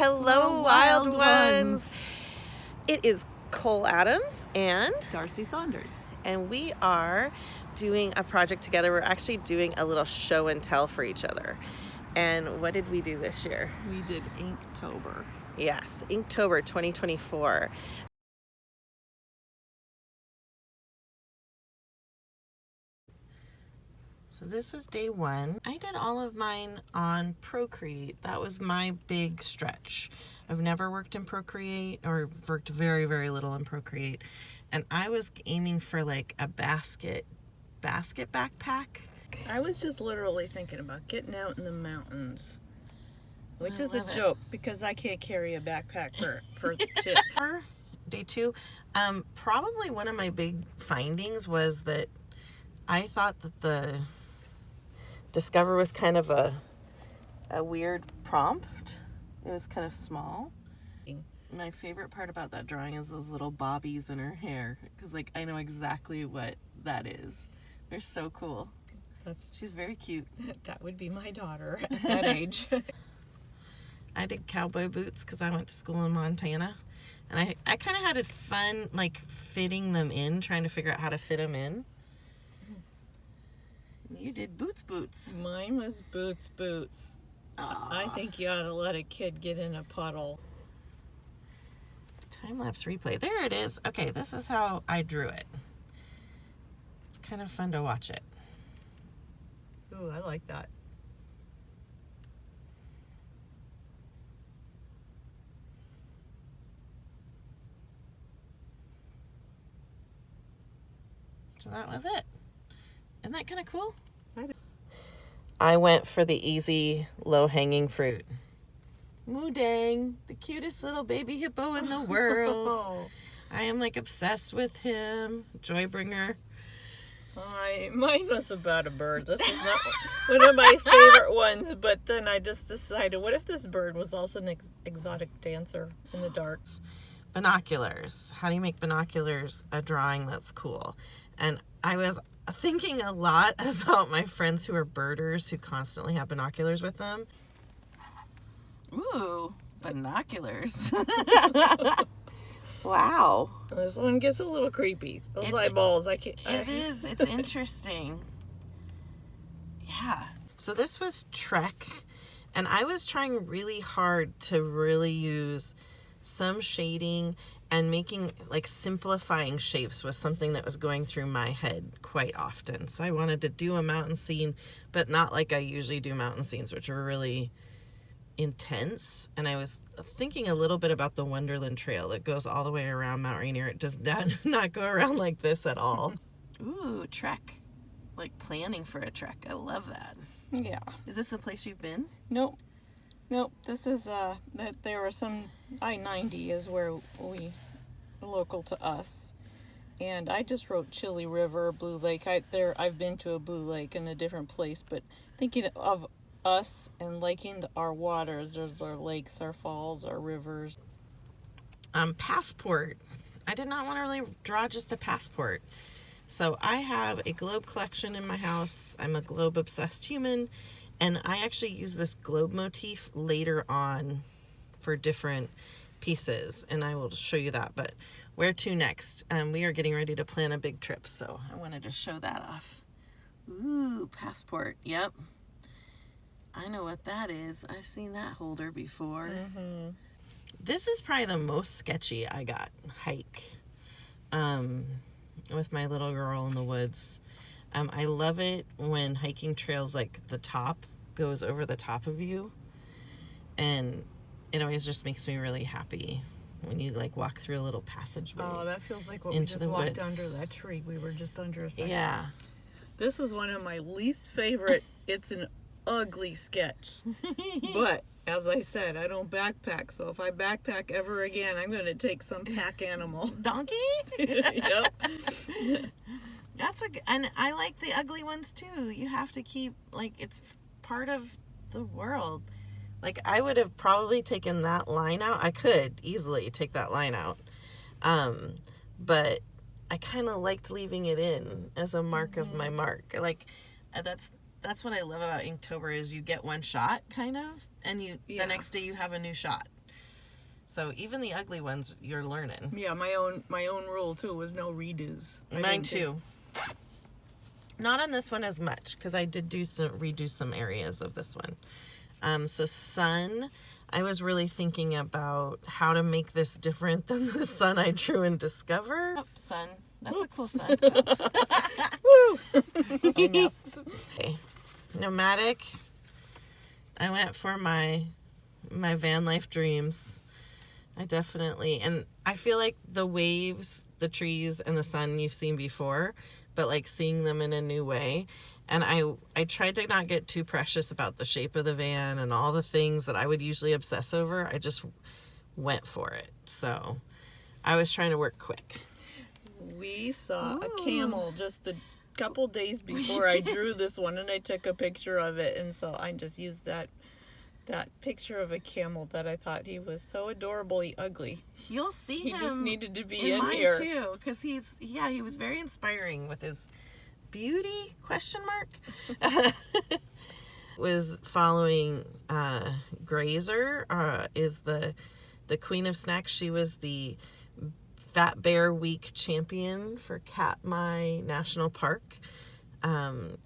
Hello, wild ones. It is Cole Adams and Darcie Saunders. And we are doing a project together. We're actually doing a little show and tell for each other. And what did we do this year? We did Inktober. Yes, Inktober 2024. So this was day one. I did all of mine on Procreate. That was my big stretch. I've never worked in Procreate, or worked very, very little in Procreate. And I was aiming for like a basket backpack. I was just literally thinking about getting out in the mountains, which I is a love it. joke because I can't carry a backpack for shit. Day two, probably one of my big findings was that I thought that the Discover was kind of a weird prompt. It was kind of small. My favorite part about that drawing is those little bobbies in her hair, because like I know exactly what that is. They're so cool. She's very cute. That would be my daughter at that age. I did cowboy boots because I went to school in Montana, and I kind of had fun like fitting them in, trying to figure out how to fit them in. You did boots. Mine was boots. Aww. I think you ought to let a kid get in a puddle. Time-lapse replay. There it is. Okay, this is how I drew it. It's kind of fun to watch it. Ooh, I like that. So that was it. Isn't that kind of cool? I went for the easy, low-hanging fruit. Moodang, the cutest little baby hippo in the world. I am like obsessed with him. Joybringer. Mine was about a bird. This was not one of my favorite ones, but then I just decided, what if this bird was also an exotic dancer in the dark? Binoculars. How do you make binoculars a drawing that's cool? And I was thinking a lot about my friends who are birders who constantly have binoculars with them. Ooh, binoculars. Wow. This one gets a little creepy. Those eyeballs, I can't. It is. It's interesting. Yeah. So this was Trek, and I was trying really hard to really use some shading, and making like simplifying shapes was something that was going through my head quite often. So I wanted to do a mountain scene, but not like I usually do mountain scenes, which are really intense. And I was thinking a little bit about the Wonderland Trail that goes all the way around Mount Rainier. It does not go around like this at all. Ooh, trek. Like planning for a trek. I love that. Yeah. Is this a place you've been? Nope. This is there were some I-90 is where we local to us, and I just wrote Chili River, Blue Lake. I've been to a Blue Lake in a different place, but thinking of us and liking our waters. There's our lakes, our falls, our rivers. Passport. I did not want to really draw just a passport. So I have a globe collection in my house. I'm a globe obsessed human, and I actually use this globe motif later on for different pieces, and I will show you that. But where to next? We are getting ready to plan a big trip, so I wanted to show that off. Ooh, passport. Yep. I know what that is. I've seen that holder before. Mm-hmm. This is probably the most sketchy I got. Hike. With my little girl in the woods. I love it when hiking trails, like the top goes over the top of you, and it always just makes me really happy when you like walk through a little passageway. Oh, that feels like what we just walked under that tree. We were just under a second. Yeah. This was one of my least favorite. It's an ugly sketch. But as I said, I don't backpack, so if I backpack ever again, I'm going to take some pack animal. Donkey? Yep. And I like the ugly ones too. You have to keep, like, it's part of the world. Like, I would have probably taken that line out. I could easily take that line out. But I kind of liked leaving it in as a mark of my mark. Like, that's what I love about Inktober is you get one shot, kind of, and the next day you have a new shot. So even the ugly ones, you're learning. Yeah, my own rule too was no redos. Mine too. Not on this one as much, because I did redo some areas of this one. So sun, I was really thinking about how to make this different than the sun I drew in Discover. Oh, sun. That's a cool sun. Woo! Okay. Nomadic. I went for my van life dreams. I definitely, and I feel like the waves, the trees, and the sun you've seen before, but like seeing them in a new way. And I tried to not get too precious about the shape of the van and all the things that I would usually obsess over. I just went for it. So I was trying to work quick. We saw a camel just a couple days before I drew this one, and I took a picture of it, and so I just used that picture of a camel that I thought he was so adorably ugly. You'll see He him just needed to be in mine here too, because he was very inspiring with his beauty ? Was following Grazer, is the queen of snacks. She was the Fat Bear Week champion for Katmai National Park.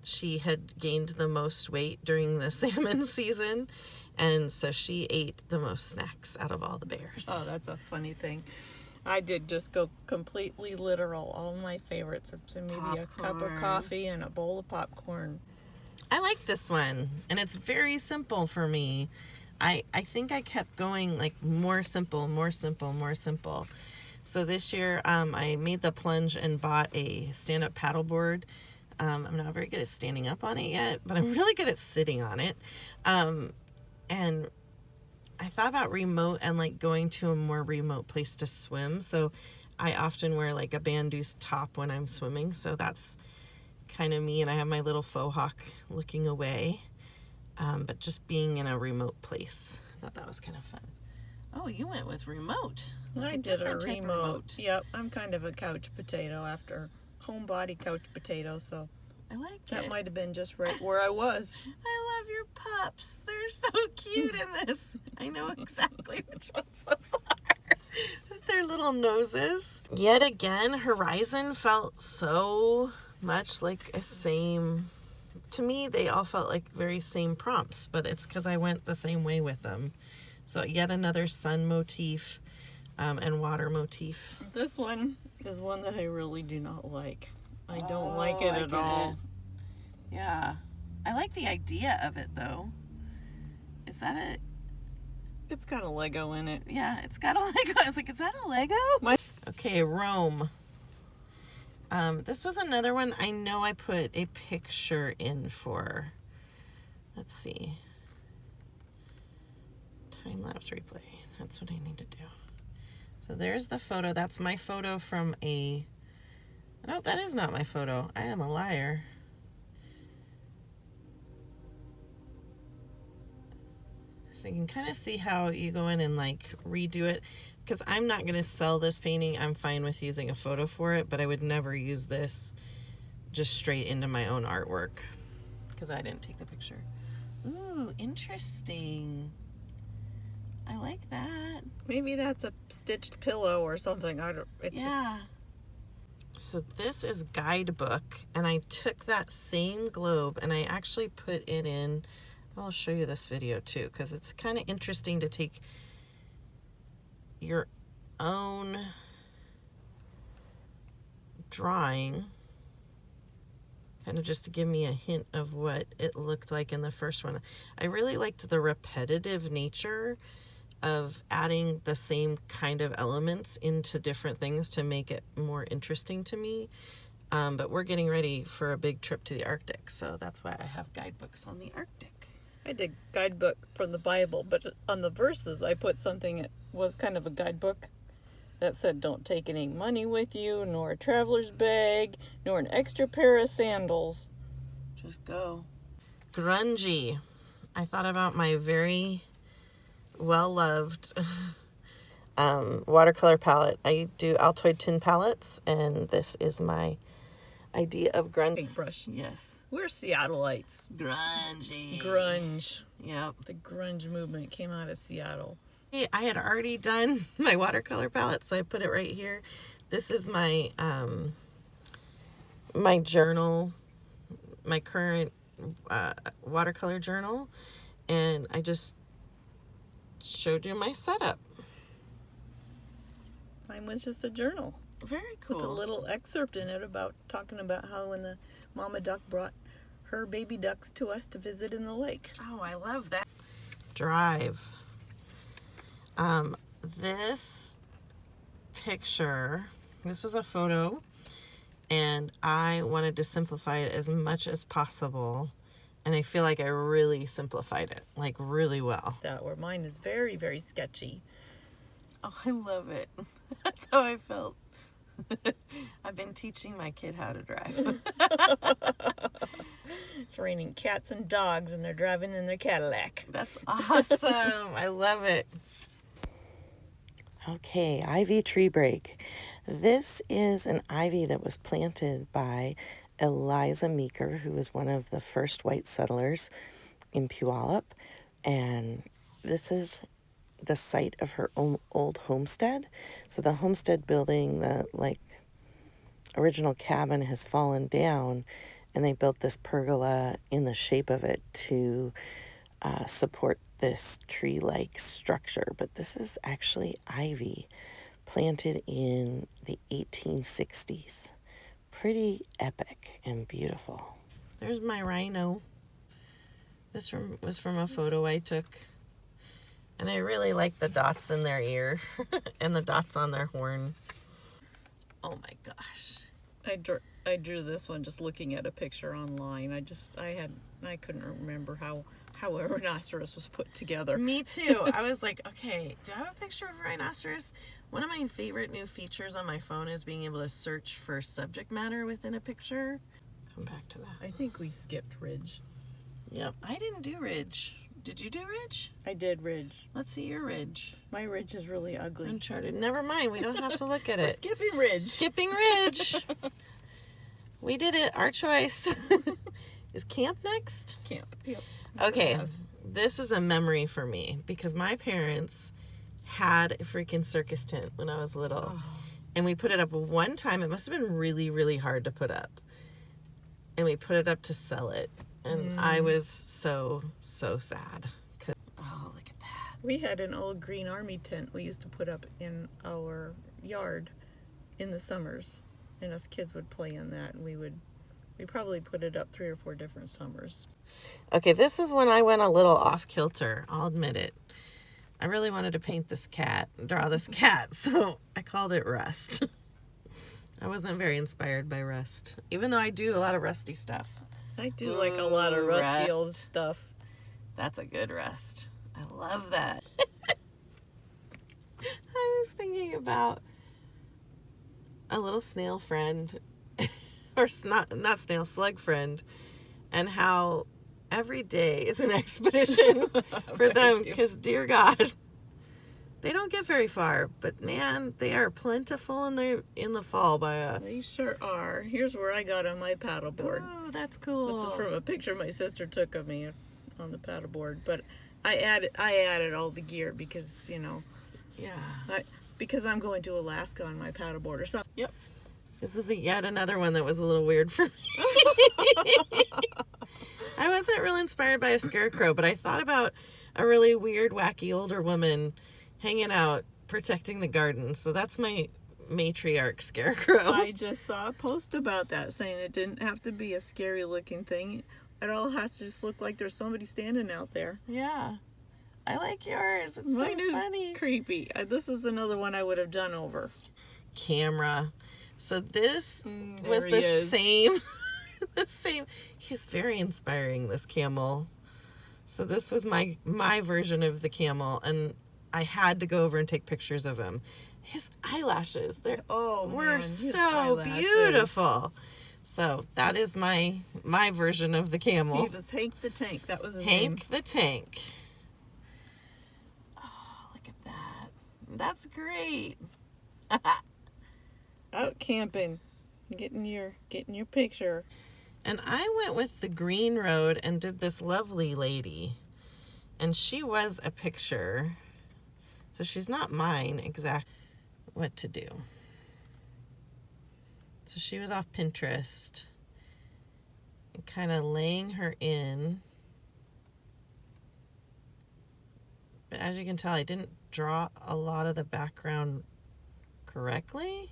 She had gained the most weight during the salmon season, and so she ate the most snacks out of all the bears. Oh, that's a funny thing. I did just go completely literal. All my favorites. It's maybe a cup of coffee and a bowl of popcorn. I like this one, and it's very simple for me. I think I kept going like more simple. So this year I made the plunge and bought a stand-up paddleboard. I'm not very good at standing up on it yet, but I'm really good at sitting on it. And I thought about remote and like going to a more remote place to swim. So I often wear like a bandeau top when I'm swimming. So that's kind of me. And I have my little faux hawk looking away. But just being in a remote place. I thought that was kind of fun. Oh, you went with remote. I did a remote. Yep, I'm kind of a couch potato after homebody couch potato. So I like it. That might have been just right where I was. I love your pups. They're so cute in this. I know exactly which ones those are. With their little noses. Yet again, Horizon felt so much like a same... To me, they all felt like very same prompts, but it's because I went the same way with them. So yet another sun motif and water motif. This one is one that I really do not like. I don't like it at all. Yeah. I like the idea of it, though. Is that it? It's got a Lego in it. Yeah, it's got a Lego. I was like, is that a Lego? Okay, Rome. This was another one I know I put a picture in for. Let's see. Time-lapse replay. That's what I need to do. So there's the photo. That's my photo from a... No, that is not my photo. I am a liar. So you can kind of see how you go in and like redo it. Because I'm not going to sell this painting. I'm fine with using a photo for it, but I would never use this just straight into my own artwork because I didn't take the picture. Ooh, interesting. I like that. Maybe that's a stitched pillow or something. Yeah. So this is Guidebook, and I took that same globe and I actually put it in. I'll show you this video too because it's kind of interesting to take your own drawing, kind of just to give me a hint of what it looked like in the first one. I really liked the repetitive nature of adding the same kind of elements into different things to make it more interesting to me. But we're getting ready for a big trip to the Arctic, so that's why I have guidebooks on the Arctic. I did guidebook from the Bible, but on the verses I put something that was kind of a guidebook that said don't take any money with you, nor a traveler's bag, nor an extra pair of sandals. Just go. Grungy. I thought about my very well-loved watercolor palette. I do Altoid tin palettes, and this is my idea of grunge. Paintbrush. Yes. We're Seattleites. Grungy. Grunge. Yep. The grunge movement came out of Seattle. I had already done my watercolor palette, so I put it right here. This is my my journal, my current watercolor journal, and I just showed you my setup. Mine was just a journal. Very cool. With a little excerpt in it about talking about how when the mama duck brought her baby ducks to us to visit in the lake. Oh, I love that. Drive. This picture, this was a photo, and I wanted to simplify it as much as possible, and I feel like I really simplified it, like really well. That where mine is very, very sketchy. Oh, I love it. That's how I felt. I've been teaching my kid how to drive. It's raining cats and dogs, and they're driving in their Cadillac. That's awesome. I love it. Okay, ivy tree break. This is an ivy that was planted by Eliza Meeker, who was one of the first white settlers in Puyallup. And this is the site of her own old homestead. So the homestead building, the original cabin has fallen down, and they built this pergola in the shape of it to support this tree-like structure. But this is actually ivy planted in the 1860s. Pretty epic and beautiful. There's my rhino. This was from a photo I took. And I really like the dots in their ear and the dots on their horn. Oh my gosh. I drew this one just looking at a picture online. I couldn't remember how a rhinoceros was put together. Me too. I was like, okay, do I have a picture of a rhinoceros? One of my favorite new features on my phone is being able to search for subject matter within a picture. Come back to that. I think we skipped ridge. Yep. I didn't do ridge. Did you do ridge? I did ridge. Let's see your ridge. My ridge is really ugly. Uncharted. Never mind. We don't have to look at We're it. skipping ridge. Skipping ridge. We did it. Our choice. Is camp next? Camp. Yep. Okay. This is a memory for me because my parents had a freaking circus tent when I was little. Oh. And we put it up one time. It must have been really, really hard to put up. And we put it up to sell it. And I was so sad. Oh, look at that. We had an old Green Army tent we used to put up in our yard in the summers. And us kids would play in that. And we probably put it up 3 or 4 different summers. Okay, this is when I went a little off kilter. I'll admit it. I really wanted to paint this cat, draw this cat. So I called it Rust. I wasn't very inspired by Rust. Even though I do a lot of rusty stuff. I do like a lot of rusty old stuff. That's a good Rust. I love that. I was thinking about a little snail friend, or not snail, slug friend, and how every day is an expedition for them because, dear God, they don't get very far, but man, they are plentiful in the fall by us. They sure are. Here's where I got on my paddleboard. Oh, that's cool. This is from a picture my sister took of me on the paddleboard, but I added all the gear because, because I'm going to Alaska on my paddleboard or something. Yep. This is yet another one that was a little weird for me. I wasn't really inspired by a scarecrow, but I thought about a really weird, wacky older woman hanging out, protecting the garden. So that's my matriarch scarecrow. I just saw a post about that saying it didn't have to be a scary looking thing. It all has to just look like there's somebody standing out there. Yeah. I like yours. It's Mine so funny. Is creepy. This is another one I would have done over. Camera. So this was the same. The same. He's very inspiring, this camel. So this was my version of the camel, and I had to go over and take pictures of him. His eyelashes, were so beautiful. So that is my version of the camel. He was Hank the Tank. That was his name. Hank the Tank. Oh, look at that. That's great. Out camping, getting your picture. And I went with the green road and did this lovely lady. And she was a picture. So she's not mine exactly what to do. So she was off Pinterest and kind of laying her in. But as you can tell, I didn't draw a lot of the background correctly.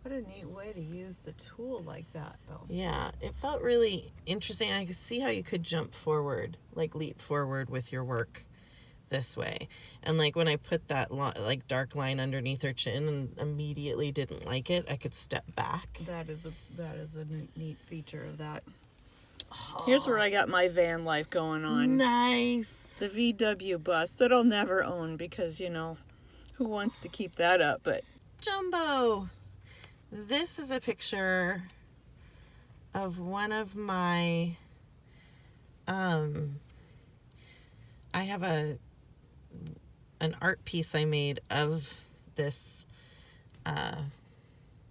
What a neat way to use the tool like that, though. Yeah, it felt really interesting. I could see how you could jump forward, like leap forward with your work this way. And like when I put that like dark line underneath her chin and immediately didn't like it, I could step back. That is a neat feature of that. Here's where I got my van life going on. Nice. The VW bus that I'll never own because, you know, who wants to keep that up? But Jumbo. This is a picture of one of my, I have an art piece I made of this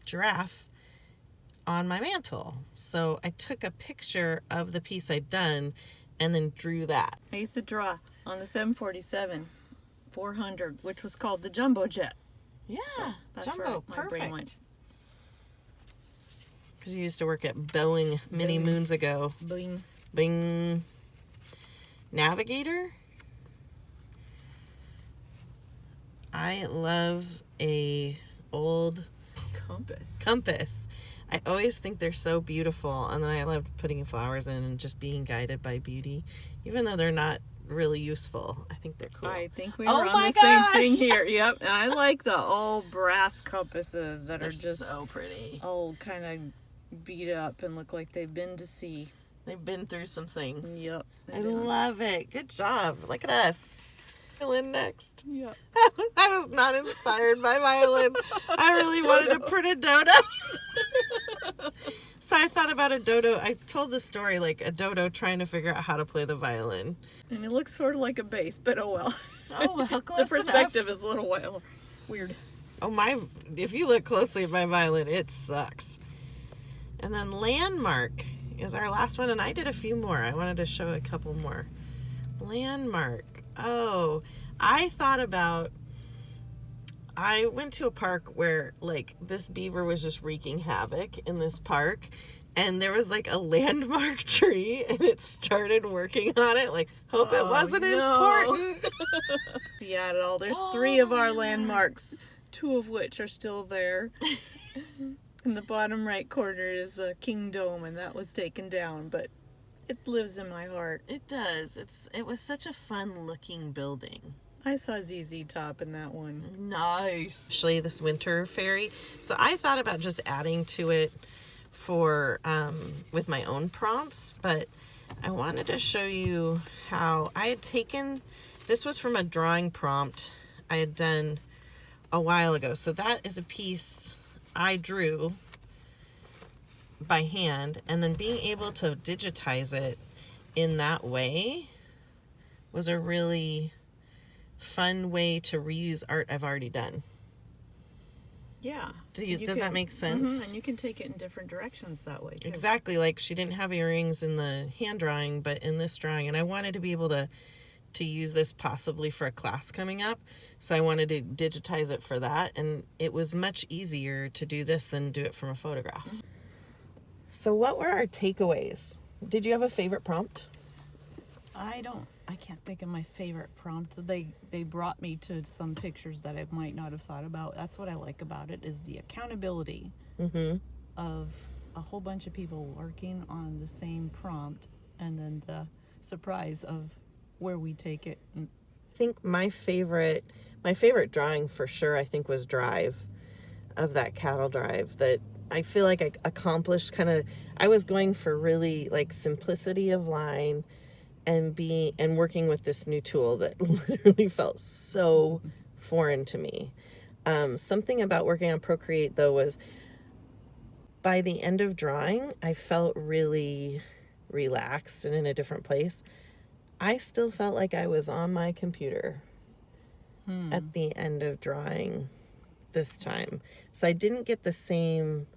giraffe on my mantle. So I took a picture of the piece I'd done and then drew that. I used to draw on the 747 400, which was called the Jumbo Jet. Yeah, So that's Jumbo, where my brain went. perfect. Because you used to work at Boeing many moons ago. Bing. Bing. Navigator. I love a old compass. I always think they're so beautiful, and then I love putting flowers in and just being guided by beauty, even though they're not really useful. I think they're cool. I think we Oh were on my the same gosh! thing here. Yep. And I like the old brass compasses that They're are just so pretty. old, kind of beat up and look like they've been to sea. They've been through some things. Yep. I love it. Good job. Look at us. Violin next. Yep. I was not inspired by violin. I really wanted to print a dodo. So I thought about a dodo. I told the story like a dodo trying to figure out how to play the violin. And it looks sort of like a bass, but oh well. Oh, well, close The perspective is a little weird. Oh, if you look closely at my violin, it sucks. And then Landmark is our last one, and I did a few more. I wanted to show a couple more. Landmark. Oh, I went to a park where like this beaver was just wreaking havoc in this park, and there was like a landmark tree, and it started working on it. Like, hope it wasn't important. Seattle. There's 3 of our landmarks, 2 of which are still there. In the bottom right corner is a King Dome, and that was taken down, but it lives in my heart. It does. It was such a fun looking building. I saw ZZ Top in that one. Nice. Actually, this winter fairy. So I thought about just adding to it for with my own prompts, but I wanted to show you how I had taken. This was from a drawing prompt I had done a while ago. So that is a piece I drew by hand, and then being able to digitize it in that way was a really fun way to reuse art I've already done. Yeah. Does that make sense? And you can take it in different directions that way, too. Exactly. Like she didn't have earrings in the hand drawing, but in this drawing, and I wanted to be able to use this possibly for a class coming up. So I wanted to digitize it for that, and it was much easier to do this than do it from a photograph. So what were our takeaways? Did you have a favorite prompt? I can't think of my favorite prompt. They brought me to some pictures that I might not have thought about. That's what I like about it, is the accountability of a whole bunch of people working on the same prompt, and then the surprise of where we take it. I think my favorite drawing for sure, I think, was Drive, of that cattle drive, that I feel like I accomplished I was going for really like simplicity of line and working with this new tool that literally felt so foreign to me. Something about working on Procreate though was by the end of drawing, I felt really relaxed and in a different place. I still felt like I was on my computer at the end of drawing this time. So I didn't get the same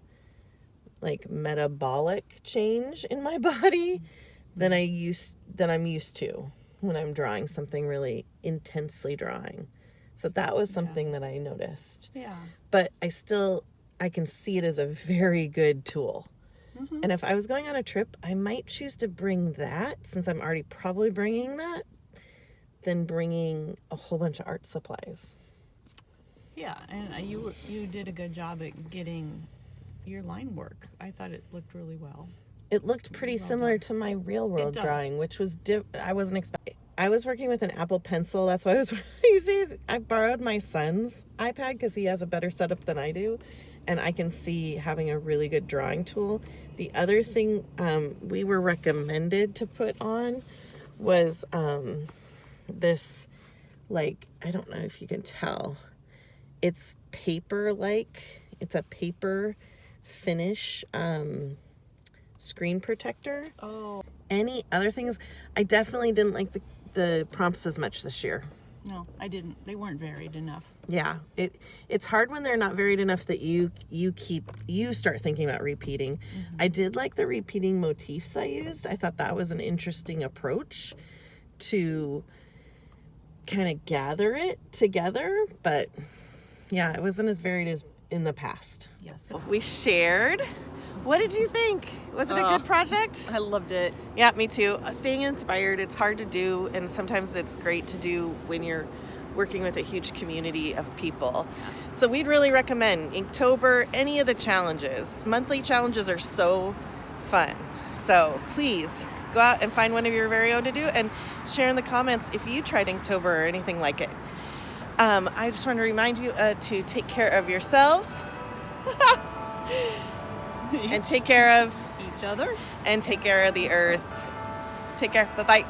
like metabolic change in my body than I'm used to when I'm drawing something really intensely drawing. So that was something that I noticed. Yeah. But I can see it as a very good tool. Mm-hmm. And if I was going on a trip, I might choose to bring that, since I'm already probably bringing that, than bringing a whole bunch of art supplies. Yeah, and you did a good job at getting your line work. I thought it looked really well. It looked pretty similar to my real world drawing, which was I wasn't expecting. I was working with an Apple Pencil. That's why I borrowed my son's iPad because he has a better setup than I do, and I can see having a really good drawing tool. The other thing we were recommended to put on was this, like, I don't know if you can tell. It's it's a paper finish screen protector. Oh. Any other things? I definitely didn't like the prompts as much this year. No, I didn't. They weren't varied enough. Yeah, it's hard when they're not varied enough that you start thinking about repeating. Mm-hmm. I did like the repeating motifs I used. I thought that was an interesting approach to kind of gather it together, but yeah, it wasn't as varied as in the past. Yes. We shared. What did you think? Was it a good project? I loved it. Yeah, me too. Staying inspired, it's hard to do, and sometimes it's great to do when you're working with a huge community of people. Yeah. So we'd really recommend Inktober, any of the challenges. Monthly challenges are so fun. So please go out and find one of your very own to do, and share in the comments if you tried Inktober or anything like it. I just want to remind you to take care of yourselves and take care of each other and take care of the earth. Take care. Bye-bye.